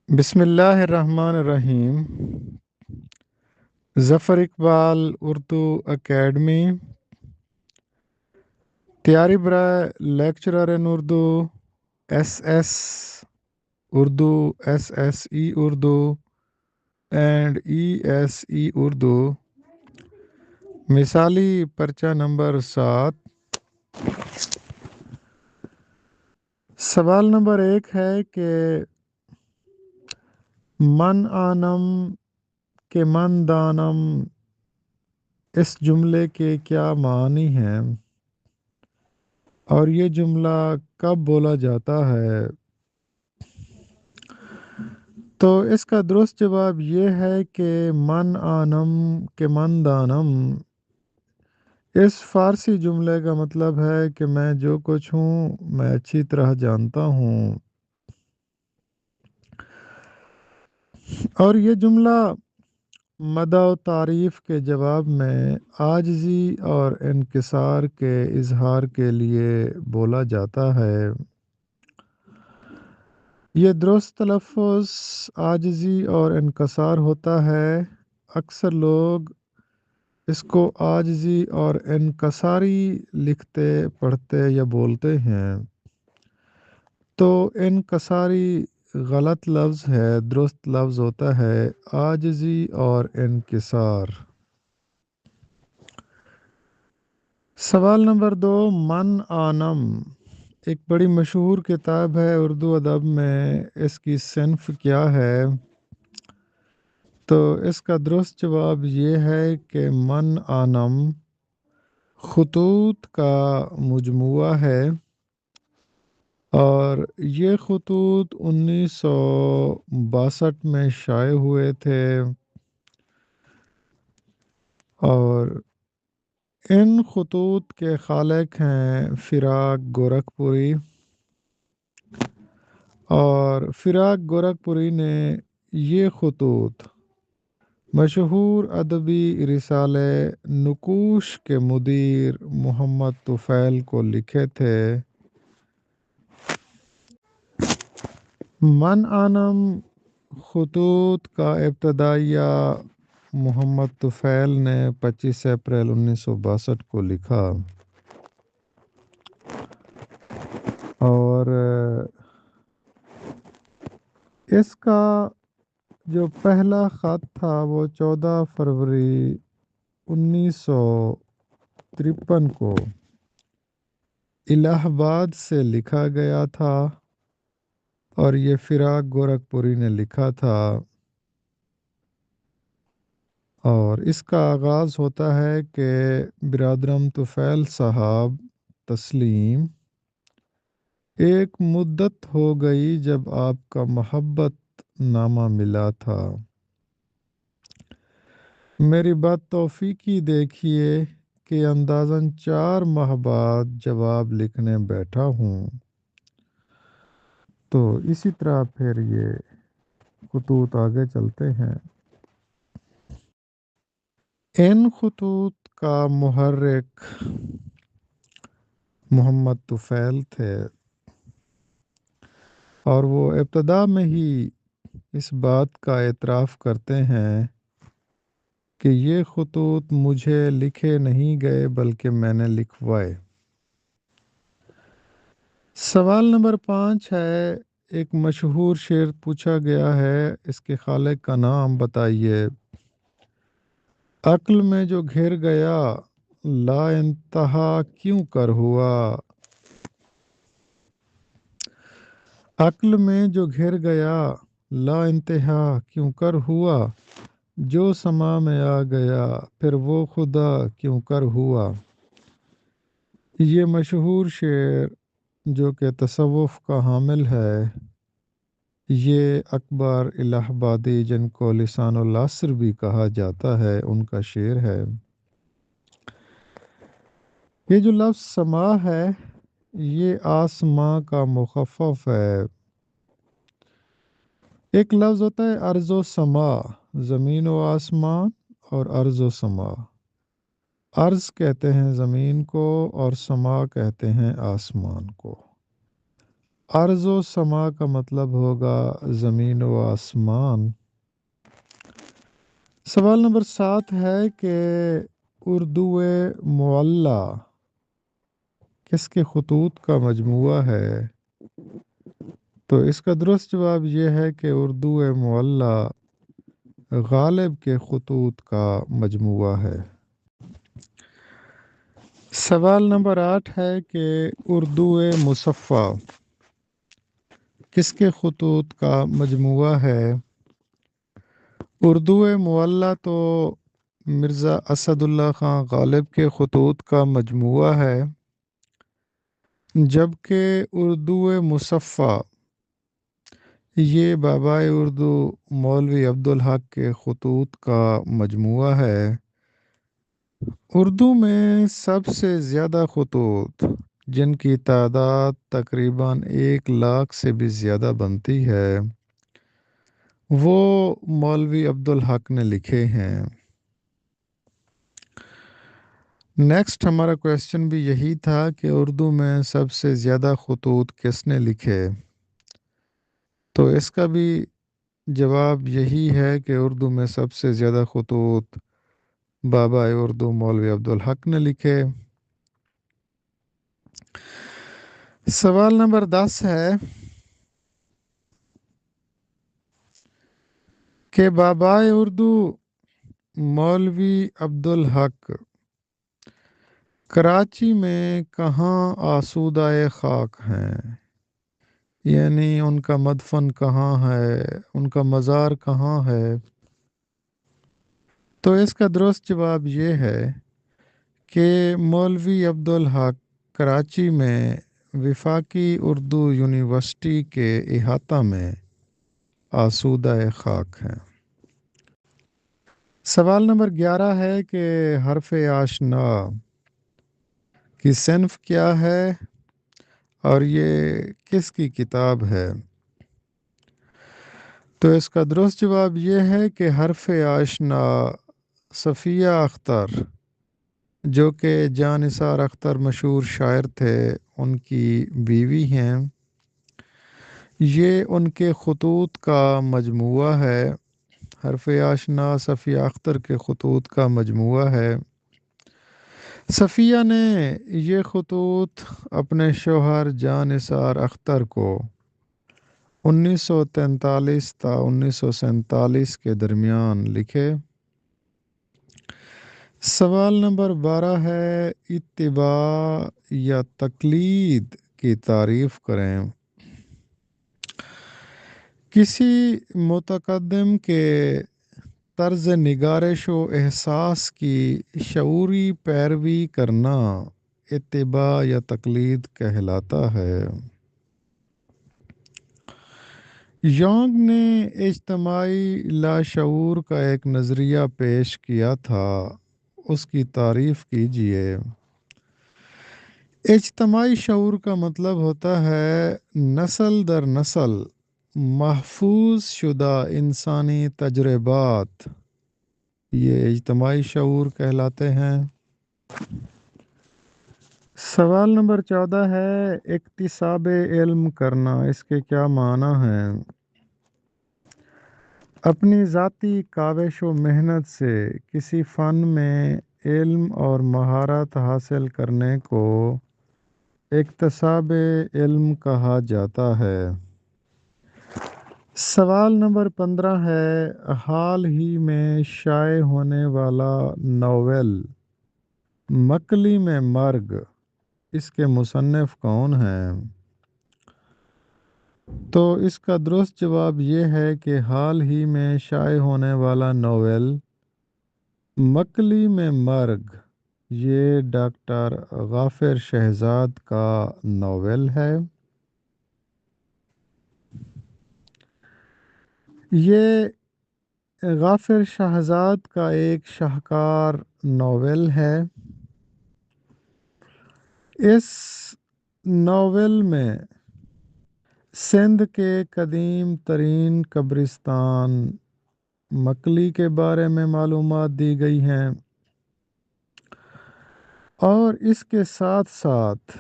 بسم اللہ الرحمن الرحیم۔ ظفر اقبال اردو اکیڈمی تیاری برائے lecturer in Urdu S S Urdu S S E Urdu and E S E Urdu مثالی پرچہ نمبر 7۔ سوال نمبر 1 ہے کہ من آنم کے من دانم اس جملے کے کیا معنی ہیں اور یہ جملہ کب بولا جاتا ہے؟ تو اس کا درست جواب یہ ہے کہ من آنم کے من دانم اس فارسی جملے کا مطلب ہے کہ میں جو کچھ ہوں میں اچھی طرح جانتا ہوں، اور یہ جملہ مدح و تعریف کے جواب میں عاجزی اور انکسار کے اظہار کے لیے بولا جاتا ہے۔ یہ درست تلفظ عاجزی اور انکسار ہوتا ہے۔ اکثر لوگ اس کو عاجزی اور انکساری لکھتے پڑھتے یا بولتے ہیں، تو انکساری غلط لفظ ہے، درست لفظ ہوتا ہے عاجزی اور انکسار۔ سوال نمبر 2، من آنم ایک بڑی مشہور کتاب ہے اردو ادب میں، اس کی صنف کیا ہے؟ تو اس کا درست جواب یہ ہے کہ من آنم خطوط کا مجموعہ ہے، اور یہ خطوط 1962 میں شائع ہوئے تھے، اور ان خطوط کے خالق ہیں فراق گورکھپوری، اور فراق گورکھپوری نے یہ خطوط مشہور ادبی رسالے نقوش کے مدیر محمد طفیل کو لکھے تھے۔ من آنم خطوط کا ابتدائیہ محمد طفیل نے 25 اپریل 1962 کو لکھا، اور اس کا جو پہلا خط تھا وہ 14 فروری 1953 کو الہ آباد سے لکھا گیا تھا، اور یہ فراق گورکھپوری نے لکھا تھا، اور اس کا آغاز ہوتا ہے کہ برادرم طفیل صاحب تسلیم، ایک مدت ہو گئی جب آپ کا محبت نامہ ملا تھا، میری بات توفیقی دیکھیے کہ اندازاً 4 ماہ بعد جواب لکھنے بیٹھا ہوں۔ تو اسی طرح پھر یہ خطوط آگے چلتے ہیں۔ ان خطوط کا محرک محمد طفیل تھے، اور وہ ابتدا میں ہی اس بات کا اعتراف کرتے ہیں کہ یہ خطوط مجھے لکھے نہیں گئے بلکہ میں نے لکھوائے۔ سوال نمبر 5 ہے، ایک مشہور شعر پوچھا گیا ہے، اس کے خالق کا نام بتائیے۔ عقل میں جو گھر گیا لا انتہا کیوں کر ہوا، عقل میں جو گھر گیا لا انتہا کیوں کر ہوا، جو سما میں آ گیا پھر وہ خدا کیوں کر ہوا۔ یہ مشہور شعر جو کہ تصوف کا حامل ہے، یہ اکبر الہ آبادی جن کو لسان العصر بھی کہا جاتا ہے، ان کا شعر ہے۔ یہ جو لفظ سما ہے یہ آسماں کا مخفف ہے۔ ایک لفظ ہوتا ہے ارض و سما، زمین و آسمان، اور ارض و سما۔ ارض کہتے ہیں زمین کو، اور سما کہتے ہیں آسمان کو۔ ارض و سما کا مطلب ہوگا زمین و آسمان۔ سوال نمبر 7 ہے کہ اردو معلی کس کے خطوط کا مجموعہ ہے؟ تو اس کا درست جواب یہ ہے کہ اردو معلی غالب کے خطوط کا مجموعہ ہے۔ سوال نمبر 8 ہے کہ اردو مصفح کس کے خطوط کا مجموعہ ہے؟ اردو معلی تو مرزا اسد اللہ خان غالب کے خطوط کا مجموعہ ہے، جبکہ اردو مصفح یہ بابائے اردو مولوی عبدالحق کے خطوط کا مجموعہ ہے۔ اردو میں سب سے زیادہ خطوط جن کی تعداد تقریباً 1,00,000 سے بھی زیادہ بنتی ہے وہ مولوی عبدالحق نے لکھے ہیں۔ نیکسٹ ہمارا کویسچن بھی یہی تھا کہ اردو میں سب سے زیادہ خطوط کس نے لکھے؟ تو اس کا بھی جواب یہی ہے کہ اردو میں سب سے زیادہ خطوط بابا اردو مولوی عبدالحق نے لکھے۔ سوال نمبر 10 ہے کہ بابا اردو مولوی عبدالحق کراچی میں کہاں آسودہ خاک ہیں؟ یعنی ان کا مدفن کہاں ہے، ان کا مزار کہاں ہے؟ تو اس کا درست جواب یہ ہے کہ مولوی عبدالحق کراچی میں وفاقی اردو یونیورسٹی کے احاطہ میں آسودہ خاک ہیں۔ سوال نمبر 11 ہے کہ حرف آشنا کی صنف کیا ہے اور یہ کس کی کتاب ہے؟ تو اس کا درست جواب یہ ہے کہ حرف آشنا صفیہ اختر جو کہ جاں نثار اختر مشہور شاعر تھے ان کی بیوی ہیں، یہ ان کے خطوط کا مجموعہ ہے۔ حرف آشنا صفیہ اختر کے خطوط کا مجموعہ ہے۔ صفیہ نے یہ خطوط اپنے شوہر جاں نثار اختر کو 1943 تا 1947 کے درمیان لکھے۔ سوال نمبر 12 ہے اتباع یا تقلید کی تعریف کریں۔ کسی متقدم کے طرز نگارش و احساس کی شعوری پیروی کرنا اتباع یا تقلید کہلاتا ہے۔ یونگ نے اجتماعی لاشعور کا ایک نظریہ پیش کیا تھا، اس کی تعریف کیجیے۔ اجتماعی شعور کا مطلب ہوتا ہے نسل در نسل محفوظ شدہ انسانی تجربات، یہ اجتماعی شعور کہلاتے ہیں۔ سوال نمبر 14 ہے اکتساب علم کرنا، اس کے کیا معنی ہیں؟ اپنی ذاتی کاوش و محنت سے کسی فن میں علم اور مہارت حاصل کرنے کو اکتساب علم کہا جاتا ہے۔ سوال نمبر 15 ہے حال ہی میں شائع ہونے والا ناول مکلی میں مرگ، اس کے مصنف کون ہیں؟ تو اس کا درست جواب یہ ہے کہ حال ہی میں شائع ہونے والا ناول مکلی میں مرگ یہ ڈاکٹر غافر شہزاد کا ناول ہے۔ یہ غافر شہزاد کا ایک شاہکار ناول ہے۔ اس ناول میں سندھ کے قدیم ترین قبرستان مکلی کے بارے میں معلومات دی گئی ہیں اور اس کے ساتھ ساتھ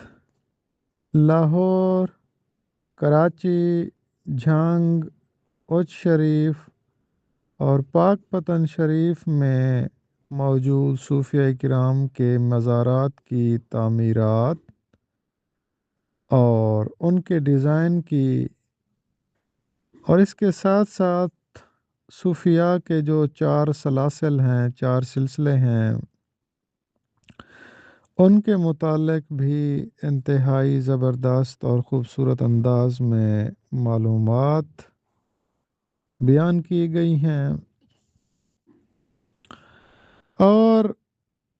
لاہور کراچی، جھانگ، اچ شریف اور پاک پتن شریف میں موجود صوفیہ کرام کے مزارات کی تعمیرات اور ان کے ڈیزائن کی، اور اس کے ساتھ ساتھ صوفیاء کے جو 4 سلاسل ہیں، 4 سلسلے ہیں، ان کے متعلق بھی انتہائی زبردست اور خوبصورت انداز میں معلومات بیان کی گئی ہیں۔ اور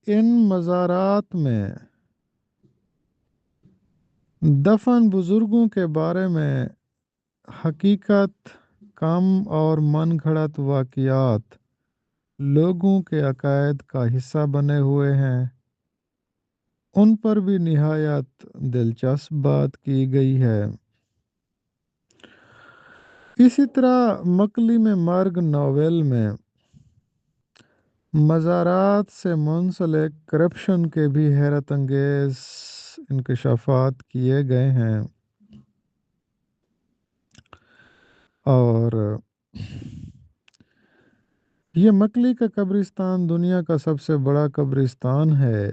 ان مزارات میں دفن بزرگوں کے بارے میں حقیقت کم اور من گھڑت واقعات لوگوں کے عقائد کا حصہ بنے ہوئے ہیں، ان پر بھی نہایت دلچسپ بات کی گئی ہے۔ اسی طرح مکلی میں مرگ ناول میں مزارات سے منسلک کرپشن کے بھی حیرت انگیز انکشافات کیے گئے ہیں، اور یہ مکلی کا قبرستان دنیا کا سب سے بڑا قبرستان ہے۔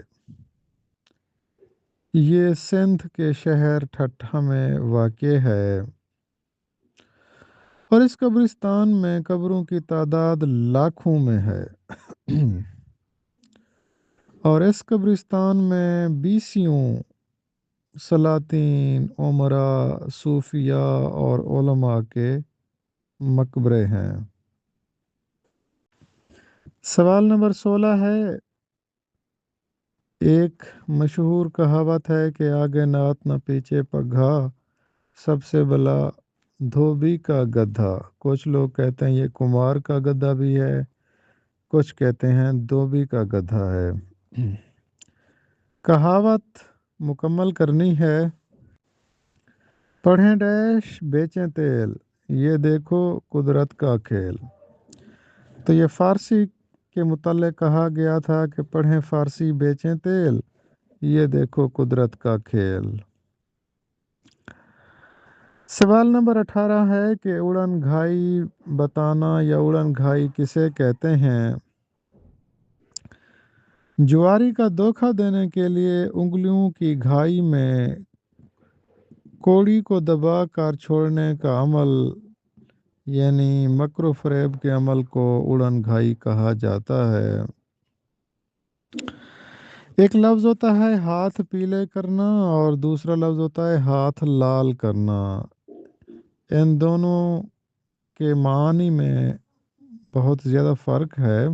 یہ سندھ کے شہر ٹھٹھہ میں واقع ہے، اور اس قبرستان میں قبروں کی تعداد لاکھوں میں ہے۔ اور اس قبرستان میں بیسیوں سلاطین، امراء، صوفیاء اور علماء کے مقبرے ہیں۔ سوال نمبر 16 ہے، ایک مشہور کہاوت ہے کہ آگے نعت نہ پیچھے پگھا، سب سے بلا دھوبی کا گدھا۔ کچھ لوگ کہتے ہیں یہ کمار کا گدھا بھی ہے، کچھ کہتے ہیں دھوبی کا گدھا ہے۔ کہاوت مکمل کرنی ہے۔ پڑھیں ڈیش بیچیں تیل، یہ دیکھو قدرت کا کھیل۔ تو یہ فارسی کے متعلق کہا گیا تھا کہ پڑھیں فارسی بیچیں تیل، یہ دیکھو قدرت کا کھیل۔ سوال نمبر 18 ہے کہ اڑن گھائی بتانا یا اڑن گھائی کسے کہتے ہیں؟ جواری کا دھوکہ دینے کے لیے انگلیوں کی گھائی میں کوڑی کو دبا کر چھوڑنے کا عمل، یعنی مکر و فریب کے عمل کو اڑن گھائی کہا جاتا ہے۔ ایک لفظ ہوتا ہے ہاتھ پیلے کرنا اور دوسرا لفظ ہوتا ہے ہاتھ لال کرنا۔ ان دونوں کے معنی میں بہت زیادہ فرق ہے۔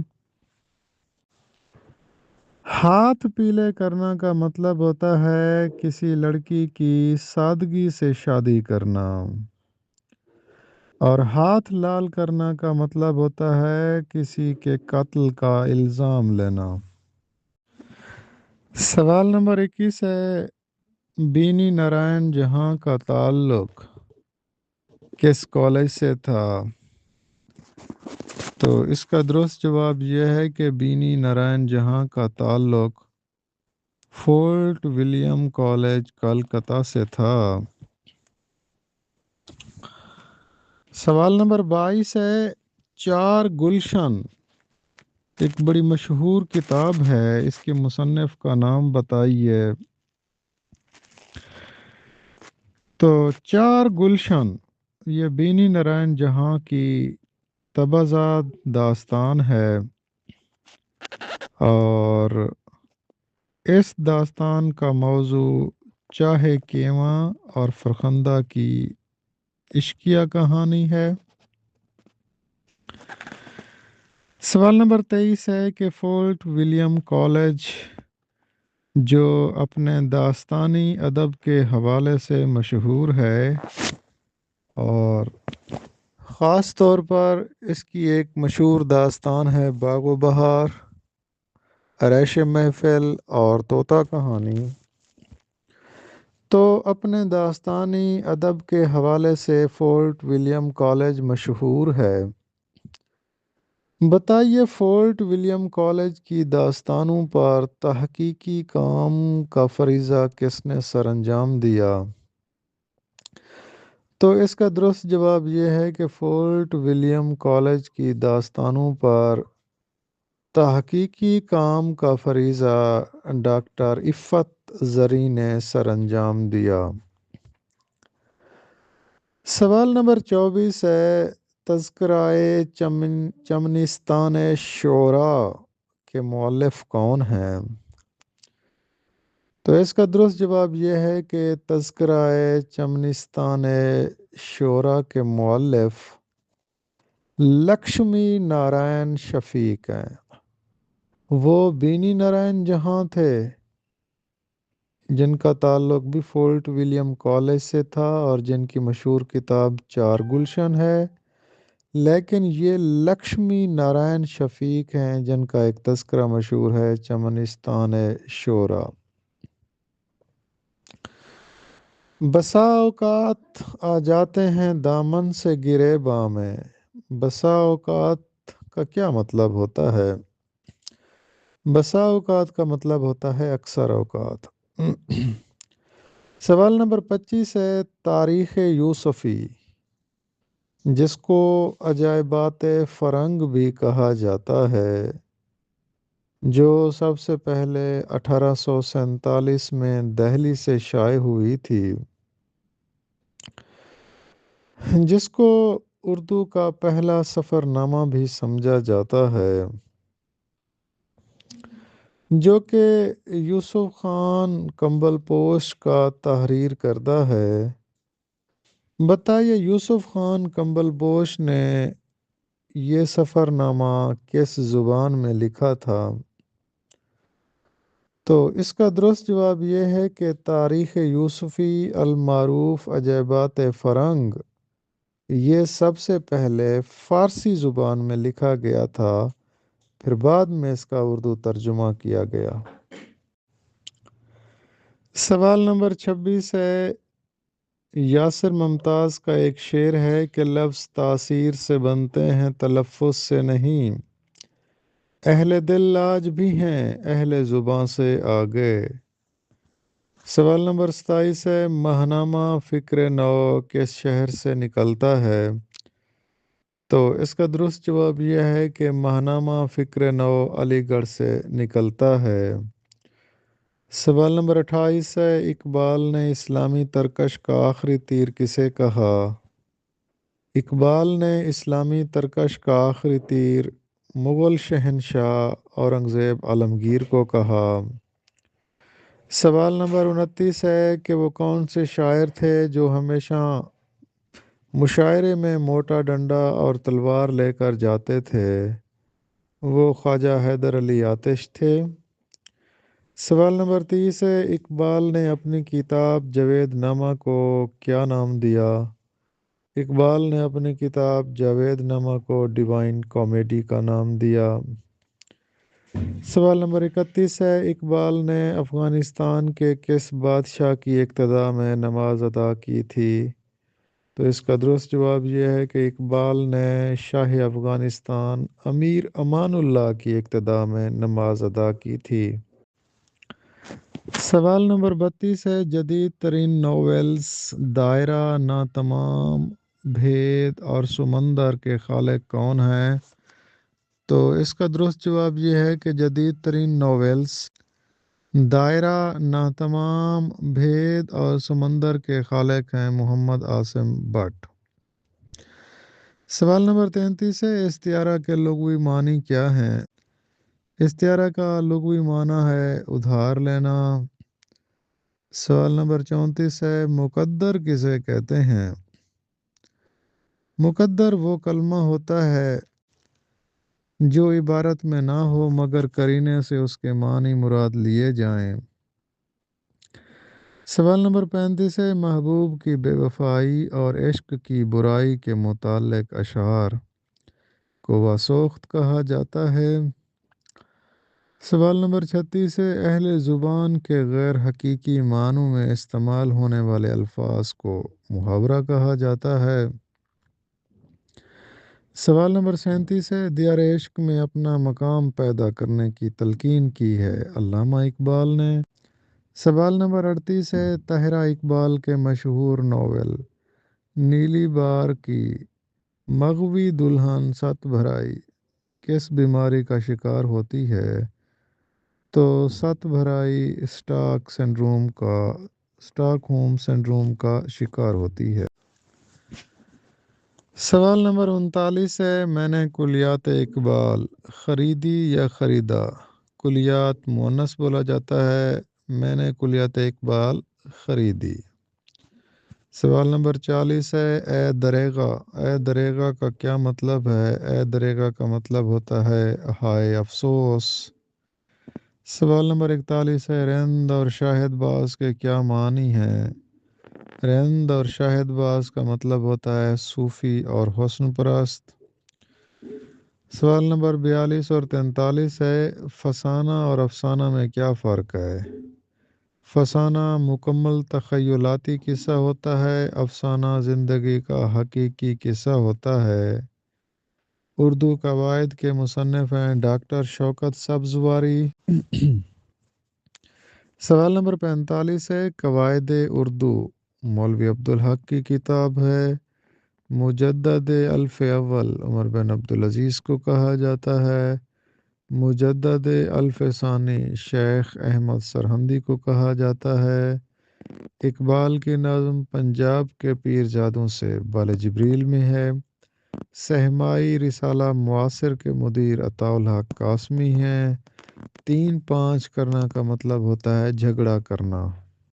ہاتھ پیلے کرنا کا مطلب ہوتا ہے کسی لڑکی کی سادگی سے شادی کرنا، اور ہاتھ لال کرنا کا مطلب ہوتا ہے کسی کے قتل کا الزام لینا۔ سوال نمبر 21 ہے، بینی نارائن جہاں کا تعلق کس کالج سے تھا؟ تو اس کا درست جواب یہ ہے کہ بینی نارائن جہاں کا تعلق فورٹ ولیم کالج کلکتہ سے تھا۔ سوال نمبر 22 ہے، چار گلشن ایک بڑی مشہور کتاب ہے، اس کے مصنف کا نام بتائیے۔ تو چار گلشن یہ بینی نارائن جہاں کی تبازات داستان ہے، اور اس داستان کا موضوع چاہے کیواں اور فرخندہ کی عشقیہ کہانی ہے۔ سوال نمبر 23 ہے کہ فورٹ ولیم کالج جو اپنے داستانی ادب کے حوالے سے مشہور ہے، اور خاص طور پر اس کی ایک مشہور داستان ہے باغ و بہار، عریش محفل اور طوطا کہانی، تو اپنے داستانی ادب کے حوالے سے فورٹ ولیم کالج مشہور ہے۔ بتائیے فورٹ ولیم کالج کی داستانوں پر تحقیقی کام کا فریضہ کس نے سر انجام دیا؟ تو اس کا درست جواب یہ ہے کہ فورٹ ولیم کالج کی داستانوں پر تحقیقی کام کا فریضہ ڈاکٹر عفت زریں نے سر انجام دیا۔ سوال نمبر 24 ہے، تذکرۂ چمنستان شعراء کے مؤلف کون ہیں؟ تو اس کا درست جواب یہ ہے کہ تذکرۂ چمنستان شعراء کے مؤلف لکشمی نارائن شفیق ہیں۔ وہ بینی نارائن جہاں تھے جن کا تعلق بھی فورٹ ولیم کالج سے تھا اور جن کی مشہور کتاب چار گلشن ہے، لیکن یہ لکشمی نارائن شفیق ہیں جن کا ایک تذکرہ مشہور ہے چمنستان شعراء۔ بسا اوقات آ جاتے ہیں دامن سے گرے بامیں، بسا اوقات کا کیا مطلب ہوتا ہے؟ بسا اوقات کا مطلب ہوتا ہے اکثر اوقات۔ سوال نمبر 25 ہے، تاریخ یوسفی جس کو عجائبات فرنگ بھی کہا جاتا ہے، جو سب سے پہلے 1847 میں دہلی سے شائع ہوئی تھی، جس کو اردو کا پہلا سفر نامہ بھی سمجھا جاتا ہے، جو کہ یوسف خان کمبل پوش کا تحریر کردہ ہے۔ بتائیے یوسف خان کمبل پوش نے یہ سفر نامہ کس زبان میں لکھا تھا؟ تو اس کا درست جواب یہ ہے کہ تاریخ یوسفی المعروف عجائبات فرنگ یہ سب سے پہلے فارسی زبان میں لکھا گیا تھا، پھر بعد میں اس کا اردو ترجمہ کیا گیا۔ سوال نمبر 26 ہے، یاسر ممتاز کا ایک شعر ہے کہ لفظ تاثیر سے بنتے ہیں تلفظ سے نہیں، اہل دل آج بھی ہیں اہل زباں سے آگے۔ سوال نمبر 27 ہے، ماہنامہ فکر نو کس شہر سے نکلتا ہے؟ تو اس کا درست جواب یہ ہے کہ ماہنامہ فکر نو علی گڑھ سے نکلتا ہے۔ سوال نمبر 28 ہے، اقبال نے اسلامی ترکش کا آخری تیر کسے کہا؟ اقبال نے اسلامی ترکش کا آخری تیر مغل شہنشاہ اورنگزیب عالمگیر کو کہا۔ سوال نمبر 29 ہے کہ وہ کون سے شاعر تھے جو ہمیشہ مشاعرے میں موٹا ڈنڈا اور تلوار لے کر جاتے تھے؟ وہ خواجہ حیدر علی آتش تھے۔ سوال نمبر 30 ہے، اقبال نے اپنی کتاب جاوید نامہ کو کیا نام دیا؟ اقبال نے اپنی کتاب جاوید نامہ کو ڈیوائن کامیڈی کا نام دیا۔ سوال نمبر 31 ہے، اقبال نے افغانستان کے کس بادشاہ کی اقتداء میں نماز ادا کی تھی؟ تو اس کا درست جواب یہ ہے کہ اقبال نے شاہ افغانستان امیر امان اللہ کی اقتداء میں نماز ادا کی تھی۔ سوال نمبر 32 ہے، جدید ترین ناولز دائرہ، ناتمام، بھید اور سمندر کے خالق کون ہیں؟ تو اس کا درست جواب یہ ہے کہ جدید ترین ناولز دائرہ، ناتمام، بھید اور سمندر کے خالق ہیں محمد عاصم بٹ۔ سوال نمبر 33 ہے، استعارہ کے لغوی معنی کیا ہیں؟ استعارہ کا لغوی معنی ہے ادھار لینا۔ سوال نمبر 34 ہے، مقدر کسے کہتے ہیں؟ مقدر وہ کلمہ ہوتا ہے جو عبارت میں نہ ہو مگر قرینے سے اس کے معنی مراد لیے جائیں۔ سوال نمبر 35 ہے، محبوب کی بے وفائی اور عشق کی برائی کے متعلق اشعار کو واسوخت کہا جاتا ہے۔ سوال نمبر 36 ہے، اہل زبان کے غیر حقیقی معنوں میں استعمال ہونے والے الفاظ کو محاورہ کہا جاتا ہے۔ سوال نمبر 37 ہے، دیار عشق میں اپنا مقام پیدا کرنے کی تلقین کی ہے علامہ اقبال نے۔ سوال نمبر 38 ہے، طاہرہ اقبال کے مشہور ناول نیلی بار کی مغوی دلہن ست بھرائی کس بیماری کا شکار ہوتی ہے؟ تو ست بھرائی اسٹاک ہوم سنڈروم کا شکار ہوتی ہے۔ سوال نمبر 39 ہے، میں نے کلیات اقبال خریدی یا خریدا؟ کلیات مونس بولا جاتا ہے، میں نے کلیات اقبال خریدی۔ سوال نمبر 40 ہے، اے دریغا۔ اے دریغا کا کیا مطلب ہے؟ اے دریغا کا مطلب ہوتا ہے ہائے افسوس۔ سوال نمبر 41 ہے، رند اور شاہد باز کے کیا معنی ہیں؟ رند اور شاہد باز کا مطلب ہوتا ہے صوفی اور حسن پرست۔ سوال نمبر 42 اور 43 ہے، فسانہ اور افسانہ میں کیا فرق ہے؟ فسانہ مکمل تخیلاتی قصہ ہوتا ہے، افسانہ زندگی کا حقیقی قصہ ہوتا ہے۔ اردو قواعد کے مصنف ہیں ڈاکٹر شوکت سبزواری۔ سوال نمبر 45 ہے، قواعد اردو مولوی عبدالحق کی کتاب ہے۔ مجدد الف اول عمر بن عبدالعزیز کو کہا جاتا ہے۔ مجدد الف ثانی شیخ احمد سرہندی کو کہا جاتا ہے۔ اقبال کی نظم پنجاب کے پیر جادوں سے بال جبریل میں ہے۔ سہمائی رسالہ معاصر کے مدیر عطاء الحق قاسمی ہیں۔ 3-5 کرنا کا مطلب ہوتا ہے جھگڑا کرنا۔